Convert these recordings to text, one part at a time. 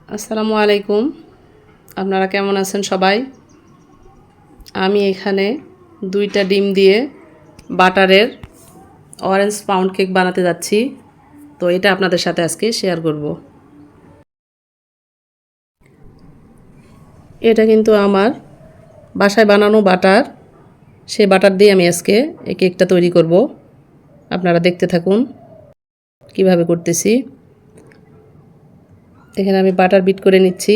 আসসালামু আলাইকুম। আপনারা কেমন আছেন সবাই? আমি এখানে 2টা ডিম দিয়ে বাটারের অরেঞ্জ পাউন্ড কেক বানাতে যাচ্ছি। তো এটা আপনাদের সাথে আজকে শেয়ার করব। এটা কিন্তু আমার বাসায় বানানো বাটার। সেই বাটার দিয়ে আমি আজকে এই কেকটা তৈরি করব। আপনারা দেখতে থাকুন কিভাবে করতেছি। এখানে আমি বাটার বিট করে নিচ্ছি।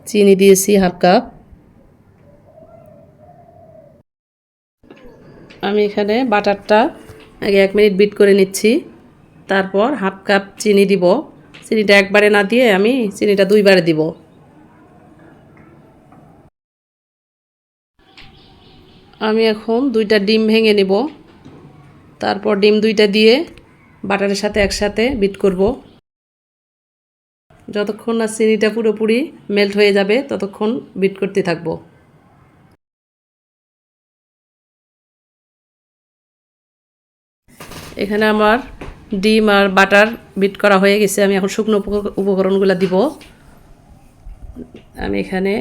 চিনি দিয়েছি হাফ কাপ। আমি এখানে বাটারটা আগে 1 মিনিট বিট করে নিচ্ছি। তারপর হাফ কাপ চিনি দিব। চিনিটা একবারে না দিয়ে আমি চিনিটা 2বারে দিব। আমি এখন 2টা ডিম ভেঙে নেব। তারপর ডিম 2টা দিয়ে বাটারের সাথে একসাথে বিট করব। যতক্ষণ না চিনিটা পুরোপুরি মেল্ট হয়ে যাবে ততক্ষণ বিট করতে থাকব। এখানে আমার ডিম আর বাটার বিট করা হয়ে গেছে। আমি এখন শুকনো উপকরণগুলো দিব। আমি এখানে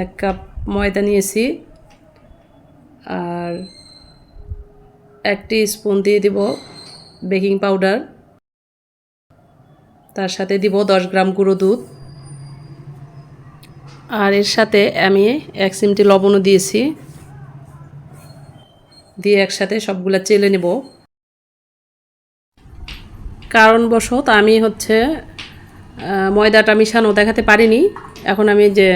1 কাপ ময়দা নিয়েছি আর 1 টিস্পুন দিয়ে দিব বেকিং পাউডার। তার সাথে দিব 10 গ্রাম গুঁড়ো দুধ আর এর সাথে আমি 1 চিমটি লবণও দিয়েছি। দিয়ে একসাথে সবগুলা চেলে নেব। কারণবশত আমি ময়দাটা মিশানো দেখাতে পারিনি। এখন আমি যে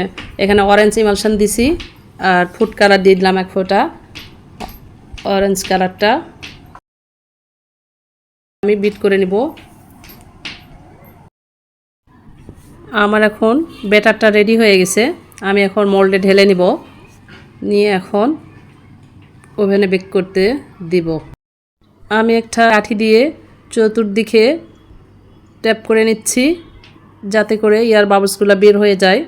এখানে অরেঞ্জ ইমালশন দিছি আর ফুড কালার দিয়ে দিলাম 1 ফোঁটা অরেঞ্জ কালারটা। আমি বিট করে নিব। আমার এখন ব্যাটারটা রেডি হয়ে গেছে। আমি এখন মোল্ডে ঢেলে নিব। নিয়ে এখন ওভেনে বেক করতে দিব। আমি একটা কাঠি দিয়ে চতুর্দিকে ট্যাপ করে নিচ্ছি যাতে করে এয়ার বাবলসগুলো বের হয়ে যায়।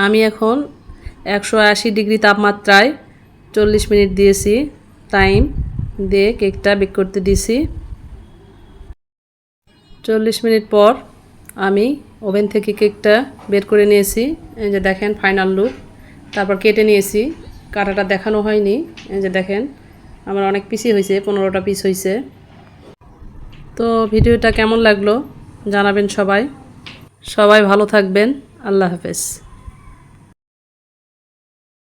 আমি এখন 180 ডিগ্রি তাপমাত্রায় 40 মিনিট দিয়েছি টাইম দিয়ে কেকটা বেক করতে দিয়েছি। 40 মিনিট পর আমি ওভেন থেকে কেকটা বের করে নিয়েছি। এই যে দেখেন ফাইনাল লুক। তারপর কেটে নিয়েছি। কাটাটা দেখানো হয়নি। এই যে দেখেন আমার অনেক পিসই হয়েছে, 15টা পিস হয়েছে। তো ভিডিওটা কেমন লাগলো জানাবেন সবাই। সবাই ভালো থাকবেন। আল্লাহ হাফেজ।